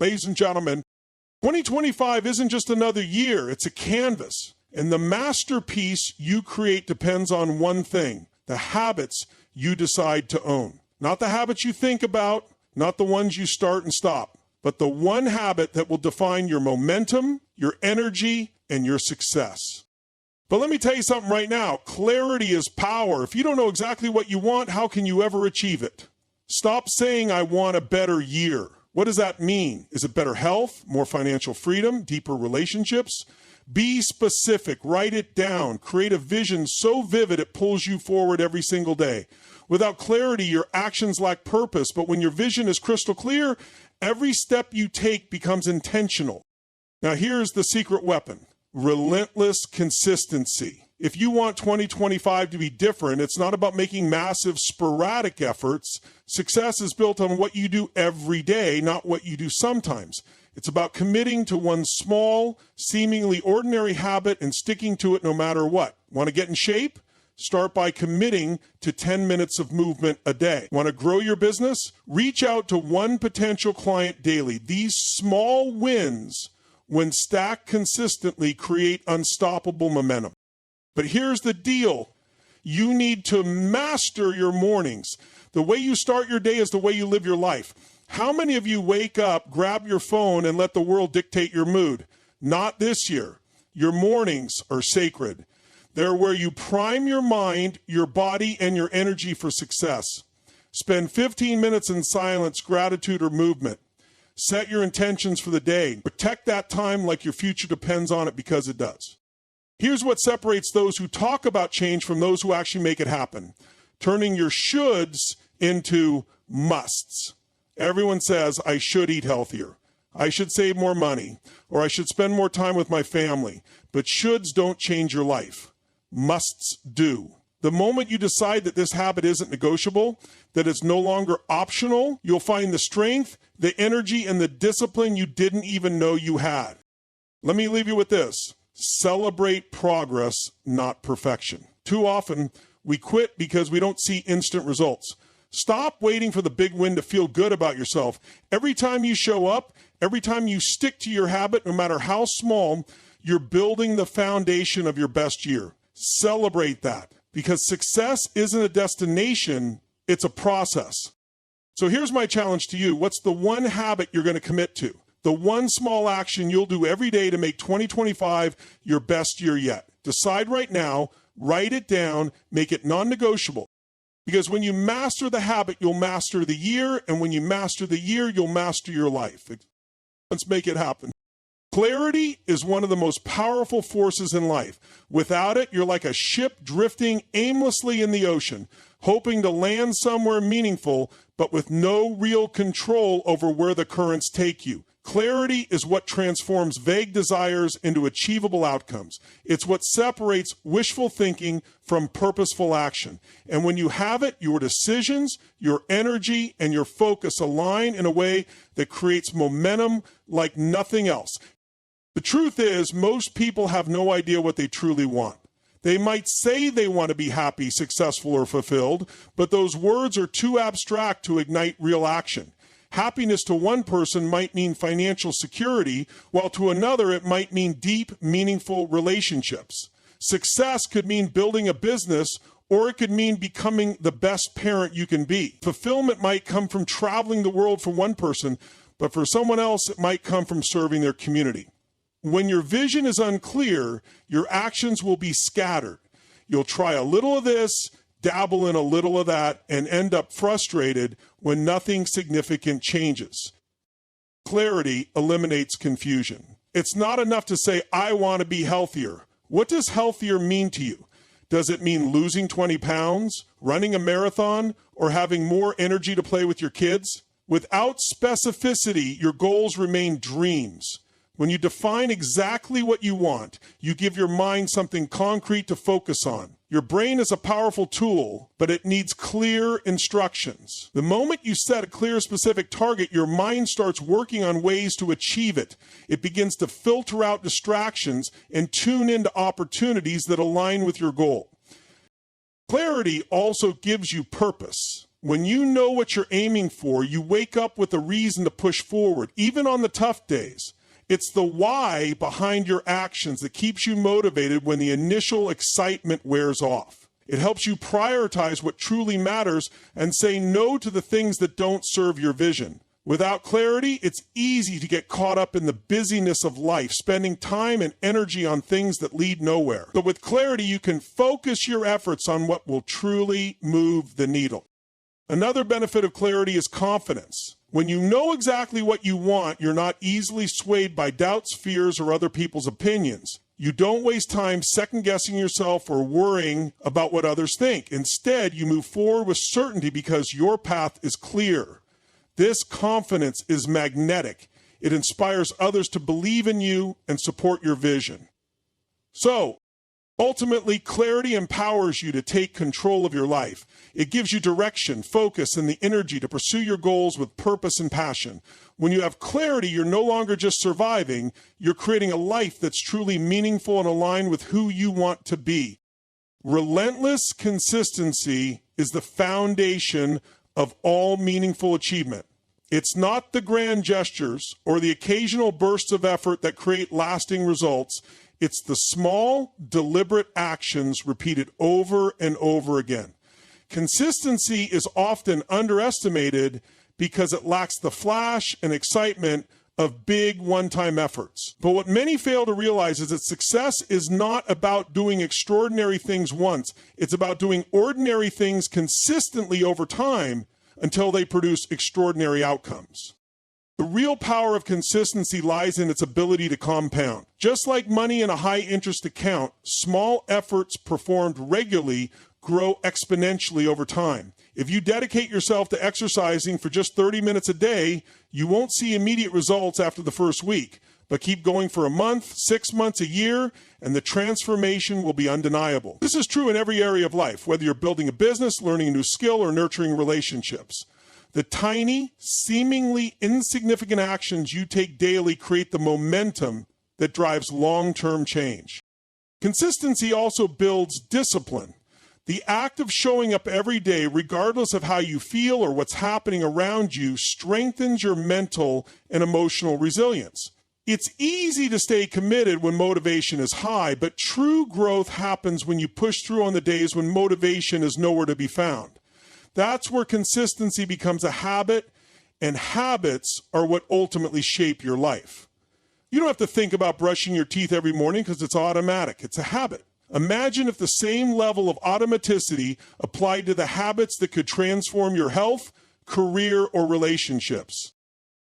Ladies and gentlemen, 2025 isn't just another year, it's a canvas. And the masterpiece you create depends on one thing: the habits you decide to own. Not the habits you think about, not the ones you start and stop, but the one habit that will define your momentum, your energy, and your success. But let me tell you something right now. Clarity is power. If you don't know exactly what you want, how can you ever achieve it? Stop saying, I want a better year. What does that mean? Is it better health, more financial freedom, deeper relationships? Be specific, write it down, create a vision so vivid it pulls you forward every single day. Without clarity, your actions lack purpose, but when your vision is crystal clear, every step you take becomes intentional. Now here's the secret weapon: relentless consistency. If you want 2025 to be different, it's not about making massive sporadic efforts. Success is built on what you do every day, not what you do sometimes. It's about committing to one small, seemingly ordinary habit and sticking to it no matter what. Want to get in shape? Start by committing to 10 minutes of movement a day. Want to grow your business? Reach out to one potential client daily. These small wins, when stacked consistently, create unstoppable momentum. But here's the deal. You need to master your mornings. The way you start your day is the way you live your life. How many of you wake up, grab your phone, and let the world dictate your mood? Not this year. Your mornings are sacred. They're where you prime your mind, your body, and your energy for success. Spend 15 minutes in silence, gratitude, or movement. Set your intentions for the day. Protect that time like your future depends on it, because it does. Here's what separates those who talk about change from those who actually make it happen: turning your shoulds into musts. Everyone says, I should eat healthier, I should save more money, or I should spend more time with my family. But shoulds don't change your life. Musts do. The moment you decide that this habit isn't negotiable, that it's no longer optional, you'll find the strength, the energy, and the discipline you didn't even know you had. Let me leave you with this. Celebrate progress, not perfection. Too often, we quit because we don't see instant results. Stop waiting for the big win to feel good about yourself. Every time you show up, every time you stick to your habit, no matter how small, you're building the foundation of your best year. Celebrate that, because success isn't a destination, it's a process. So here's my challenge to you. What's the one habit you're going to commit to? The one small action you'll do every day to make 2025 your best year yet. Decide right now, write it down, make it non-negotiable. Because when you master the habit, you'll master the year, and when you master the year, you'll master your life. Let's make it happen. Clarity is one of the most powerful forces in life. Without it, you're like a ship drifting aimlessly in the ocean, hoping to land somewhere meaningful, but with no real control over where the currents take you. Clarity is what transforms vague desires into achievable outcomes. It's what separates wishful thinking from purposeful action. And when you have it, your decisions, your energy, and your focus align in a way that creates momentum like nothing else. The truth is, most people have no idea what they truly want. They might say they want to be happy, successful, or fulfilled, but those words are too abstract to ignite real action. Happiness to one person might mean financial security, while to another it might mean deep, meaningful relationships. Success could mean building a business, or it could mean becoming the best parent you can be. Fulfillment might come from traveling the world for one person, but for someone else it might come from serving their community. When your vision is unclear, your actions will be scattered. You'll try a little of this, dabble in a little of that, and end up frustrated when nothing significant changes. Clarity eliminates confusion. It's not enough to say, I want to be healthier. What does healthier mean to you? Does it mean losing 20 pounds, running a marathon, or having more energy to play with your kids? Without specificity, your goals remain dreams. When you define exactly what you want, you give your mind something concrete to focus on. Your brain is a powerful tool, but it needs clear instructions. The moment you set a clear, specific target, your mind starts working on ways to achieve it. It begins to filter out distractions and tune into opportunities that align with your goal. Clarity also gives you purpose. When you know what you're aiming for, you wake up with a reason to push forward, even on the tough days. It's the why behind your actions that keeps you motivated when the initial excitement wears off. It helps you prioritize what truly matters and say no to the things that don't serve your vision. Without clarity, it's easy to get caught up in the busyness of life, spending time and energy on things that lead nowhere. But with clarity, you can focus your efforts on what will truly move the needle. Another benefit of clarity is confidence. When you know exactly what you want, you're not easily swayed by doubts, fears, or other people's opinions. You don't waste time second-guessing yourself or worrying about what others think. Instead, you move forward with certainty because your path is clear. This confidence is magnetic. It inspires others to believe in you and support your vision. So, ultimately, clarity empowers you to take control of your life. It gives you direction, focus, and the energy to pursue your goals with purpose and passion. When you have clarity, you're no longer just surviving, you're creating a life that's truly meaningful and aligned with who you want to be. Relentless consistency is the foundation of all meaningful achievement. It's not the grand gestures or the occasional bursts of effort that create lasting results. It's the small, deliberate actions repeated over and over again. Consistency is often underestimated because it lacks the flash and excitement of big one-time efforts. But what many fail to realize is that success is not about doing extraordinary things once. It's about doing ordinary things consistently over time until they produce extraordinary outcomes. The real power of consistency lies in its ability to compound. Just like money in a high-interest account, small efforts performed regularly grow exponentially over time. If you dedicate yourself to exercising for just 30 minutes a day, you won't see immediate results after the first week. But keep going for a month, 6 months, a year, and the transformation will be undeniable. This is true in every area of life, whether you're building a business, learning a new skill, or nurturing relationships. The tiny, seemingly insignificant actions you take daily create the momentum that drives long-term change. Consistency also builds discipline. The act of showing up every day, regardless of how you feel or what's happening around you, strengthens your mental and emotional resilience. It's easy to stay committed when motivation is high, but true growth happens when you push through on the days when motivation is nowhere to be found. That's where consistency becomes a habit, and habits are what ultimately shape your life. You don't have to think about brushing your teeth every morning because it's automatic. It's a habit. Imagine if the same level of automaticity applied to the habits that could transform your health, career, or relationships.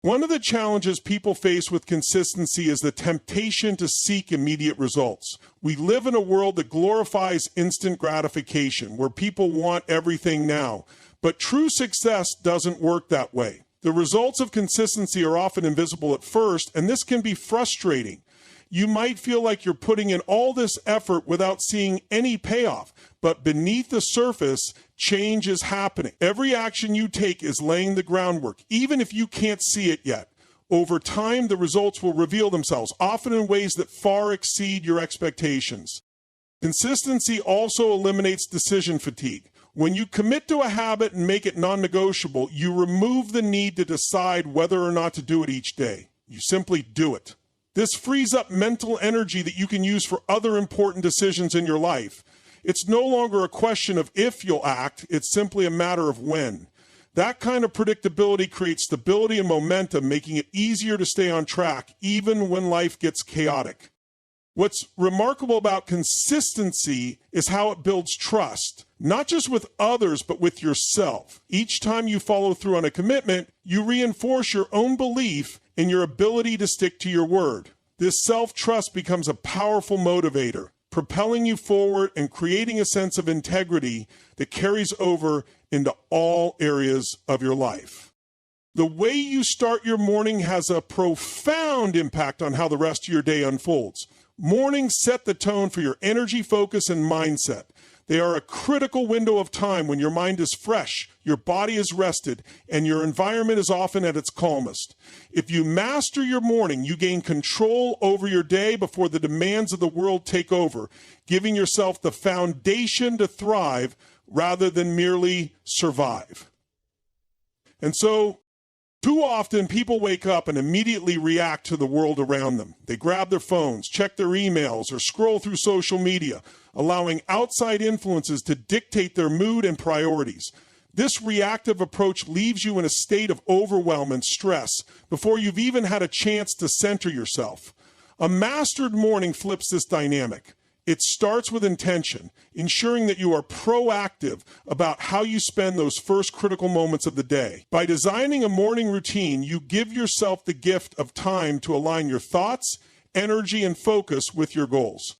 One of the challenges people face with consistency is the temptation to seek immediate results. We live in a world that glorifies instant gratification, where people want everything now. But true success doesn't work that way. The results of consistency are often invisible at first, and this can be frustrating. You might feel like you're putting in all this effort without seeing any payoff, but beneath the surface, change is happening. Every action you take is laying the groundwork, even if you can't see it yet. Over time, the results will reveal themselves, often in ways that far exceed your expectations. Consistency also eliminates decision fatigue. When you commit to a habit and make it non-negotiable, you remove the need to decide whether or not to do it each day. You simply do it. This frees up mental energy that you can use for other important decisions in your life. It's no longer a question of if you'll act, it's simply a matter of when. That kind of predictability creates stability and momentum, making it easier to stay on track, even when life gets chaotic. What's remarkable about consistency is how it builds trust, not just with others, but with yourself. Each time you follow through on a commitment, you reinforce your own belief in your ability to stick to your word. This self-trust becomes a powerful motivator, propelling you forward and creating a sense of integrity that carries over into all areas of your life. The way you start your morning has a profound impact on how the rest of your day unfolds. Mornings set the tone for your energy, focus, and mindset. They are a critical window of time when your mind is fresh, your body is rested, and your environment is often at its calmest. If you master your morning, you gain control over your day before the demands of the world take over, giving yourself the foundation to thrive rather than merely survive. And so, too often people wake up and immediately react to the world around them. They grab their phones, check their emails, or scroll through social media, allowing outside influences to dictate their mood and priorities. This reactive approach leaves you in a state of overwhelm and stress before you've even had a chance to center yourself. A mastered morning flips this dynamic. It starts with intention, ensuring that you are proactive about how you spend those first critical moments of the day. By designing a morning routine, you give yourself the gift of time to align your thoughts, energy, and focus with your goals.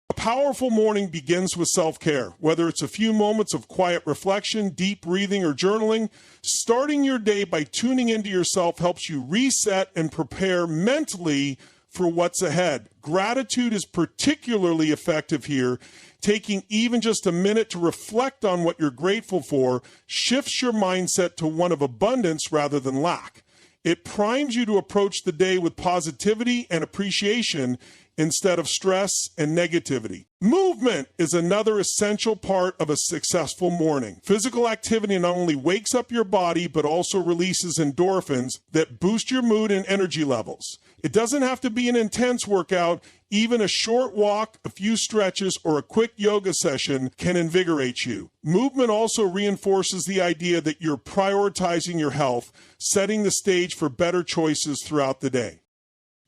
A powerful morning begins with self-care. Whether it's a few moments of quiet reflection, deep breathing, or journaling, starting your day by tuning into yourself helps you reset and prepare mentally for what's ahead. Gratitude is particularly effective here. Taking even just a minute to reflect on what you're grateful for shifts your mindset to one of abundance rather than lack. It primes you to approach the day with positivity and appreciation instead of stress and negativity. Movement is another essential part of a successful morning. Physical activity not only wakes up your body, but also releases endorphins that boost your mood and energy levels. It doesn't have to be an intense workout. Even a short walk, a few stretches, or a quick yoga session can invigorate you. Movement also reinforces the idea that you're prioritizing your health, setting the stage for better choices throughout the day.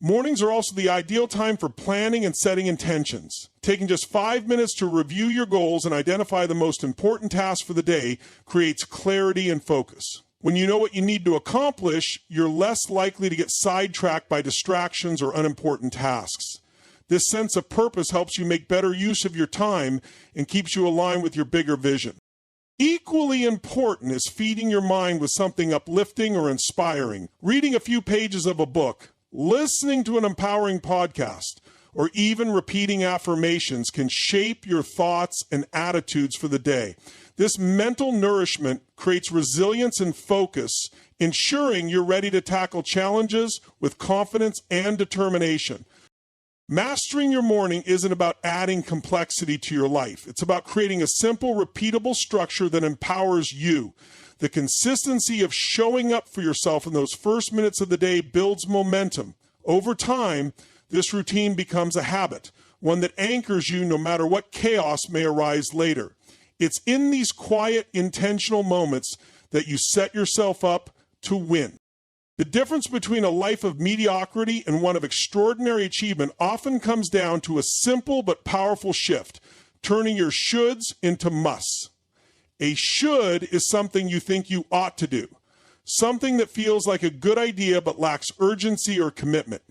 Mornings are also the ideal time for planning and setting intentions. Taking just 5 minutes to review your goals and identify the most important tasks for the day creates clarity and focus. When you know what you need to accomplish, you're less likely to get sidetracked by distractions or unimportant tasks. This sense of purpose helps you make better use of your time and keeps you aligned with your bigger vision. Equally important is feeding your mind with something uplifting or inspiring. Reading a few pages of a book, listening to an empowering podcast, or even repeating affirmations can shape your thoughts and attitudes for the day. This mental nourishment creates resilience and focus, ensuring you're ready to tackle challenges with confidence and determination. Mastering your morning isn't about adding complexity to your life. It's about creating a simple, repeatable structure that empowers you. The consistency of showing up for yourself in those first minutes of the day builds momentum. Over time, this routine becomes a habit, one that anchors you no matter what chaos may arise later. It's in these quiet, intentional moments that you set yourself up to win. The difference between a life of mediocrity and one of extraordinary achievement often comes down to a simple but powerful shift, turning your shoulds into musts. A should is something you think you ought to do, something that feels like a good idea but lacks urgency or commitment.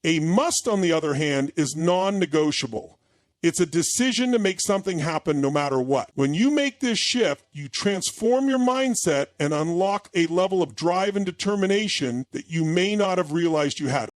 A must, on the other hand, is non-negotiable. It's a decision to make something happen no matter what. When you make this shift, you transform your mindset and unlock a level of drive and determination that you may not have realized you had.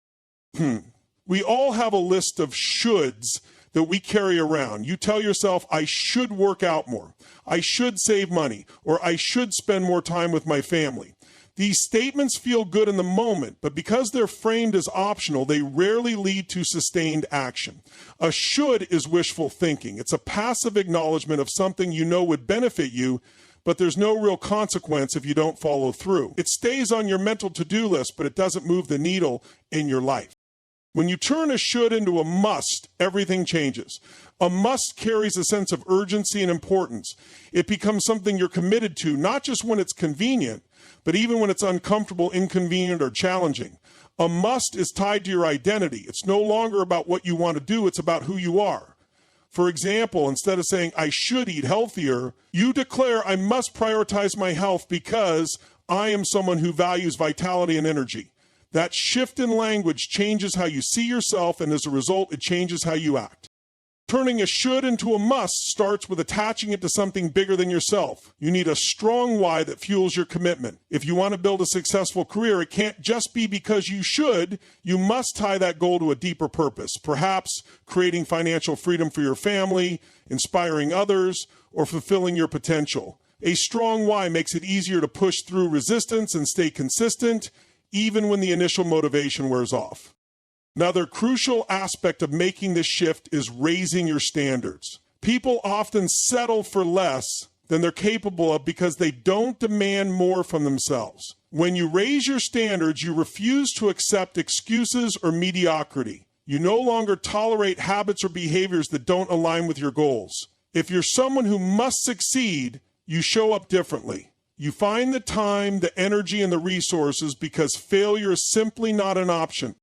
We all have a list of shoulds that we carry around. You tell yourself, I should work out more, I should save money, or I should spend more time with my family. These statements feel good in the moment, but because they're framed as optional, they rarely lead to sustained action. A should is wishful thinking. It's a passive acknowledgement of something you know would benefit you, but there's no real consequence if you don't follow through. It stays on your mental to-do list, but it doesn't move the needle in your life. When you turn a should into a must, everything changes. A must carries a sense of urgency and importance. It becomes something you're committed to, not just when it's convenient, but even when it's uncomfortable, inconvenient, or challenging. A must is tied to your identity. It's no longer about what you want to do, it's about who you are. For example, instead of saying, I should eat healthier, you declare, I must prioritize my health because I am someone who values vitality and energy. That shift in language changes how you see yourself, and as a result, it changes how you act. Turning a should into a must starts with attaching it to something bigger than yourself. You need a strong why that fuels your commitment. If you want to build a successful career, it can't just be because you should. You must tie that goal to a deeper purpose, perhaps creating financial freedom for your family, inspiring others, or fulfilling your potential. A strong why makes it easier to push through resistance and stay consistent, even when the initial motivation wears off. Another crucial aspect of making this shift is raising your standards. People often settle for less, than they're capable of because they don't demand more from themselves. When you raise your standards, you refuse to accept excuses or mediocrity. You no longer tolerate habits or behaviors that don't align with your goals. If you're someone who must succeed, you show up differently. You find the time, the energy, and the resources because failure is simply not an option.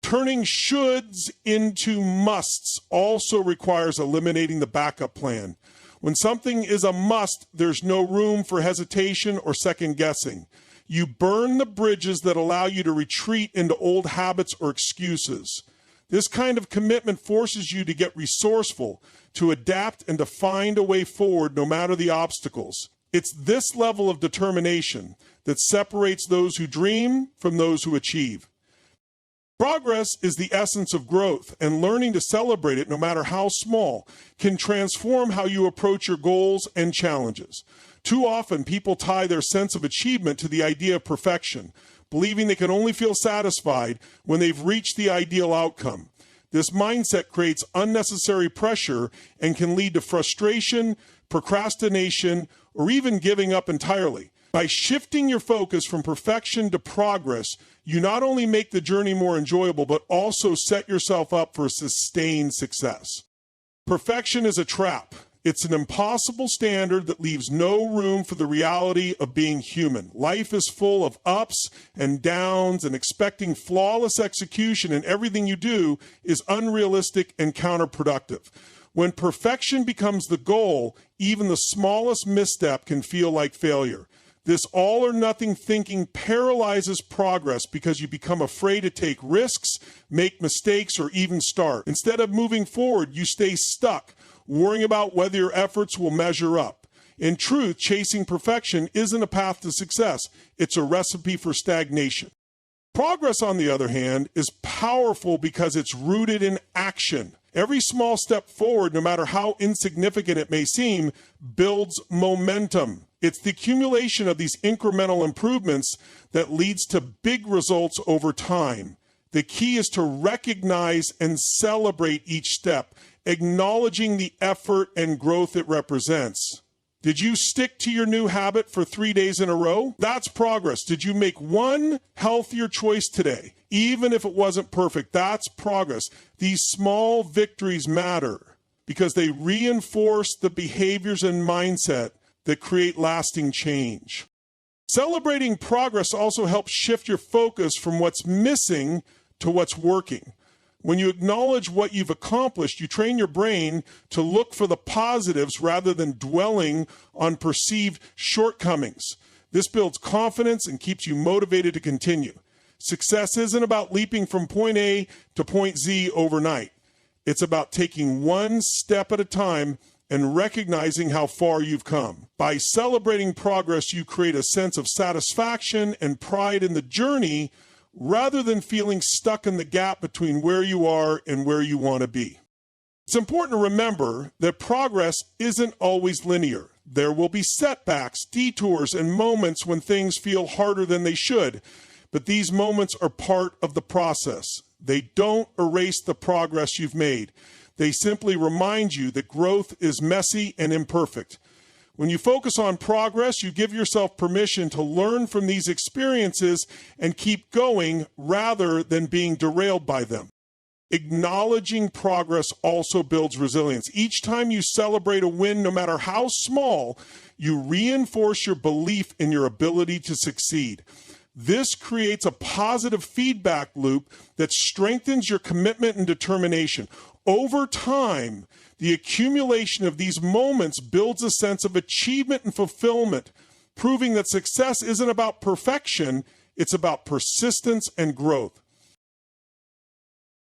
Turning shoulds into musts also requires eliminating the backup plan. When something is a must, there's no room for hesitation or second guessing. You burn the bridges that allow you to retreat into old habits or excuses. This kind of commitment forces you to get resourceful, to adapt, and to find a way forward no matter the obstacles. It's this level of determination that separates those who dream from those who achieve. Progress is the essence of growth, and learning to celebrate it, no matter how small, can transform how you approach your goals and challenges. Too often, people tie their sense of achievement to the idea of perfection, believing they can only feel satisfied when they've reached the ideal outcome. This mindset creates unnecessary pressure and can lead to frustration, procrastination, or even giving up entirely. By shifting your focus from perfection to progress, you not only make the journey more enjoyable, but also set yourself up for sustained success. Perfection is a trap. It's an impossible standard that leaves no room for the reality of being human. Life is full of ups and downs, and expecting flawless execution in everything you do is unrealistic and counterproductive. When perfection becomes the goal, even the smallest misstep can feel like failure. This all-or-nothing thinking paralyzes progress because you become afraid to take risks, make mistakes, or even start. Instead of moving forward, you stay stuck, worrying about whether your efforts will measure up. In truth, chasing perfection isn't a path to success. It's a recipe for stagnation. Progress, on the other hand, is powerful because it's rooted in action. Every small step forward, no matter how insignificant it may seem, builds momentum. It's the accumulation of these incremental improvements that leads to big results over time. The key is to recognize and celebrate each step, acknowledging the effort and growth it represents. Did you stick to your new habit for 3 days in a row? That's progress. Did you make one healthier choice today? Even if it wasn't perfect, that's progress. These small victories matter because they reinforce the behaviors and mindset that create lasting change. Celebrating progress also helps shift your focus from what's missing to what's working. When you acknowledge what you've accomplished, you train your brain to look for the positives rather than dwelling on perceived shortcomings. This builds confidence and keeps you motivated to continue. Success isn't about leaping from point A to point Z overnight. It's about taking one step at a time and recognizing how far you've come. By celebrating progress, you create a sense of satisfaction and pride in the journey rather than feeling stuck in the gap between where you are and where you want to be. It's important to remember that progress isn't always linear. There will be setbacks, detours, and moments when things feel harder than they should, but these moments are part of the process. They don't erase the progress you've made. They simply remind you that growth is messy and imperfect. When you focus on progress, you give yourself permission to learn from these experiences and keep going rather than being derailed by them. Acknowledging progress also builds resilience. Each time you celebrate a win, no matter how small, you reinforce your belief in your ability to succeed. This creates a positive feedback loop that strengthens your commitment and determination. Over time, the accumulation of these moments builds a sense of achievement and fulfillment, proving that success isn't about perfection, it's about persistence and growth.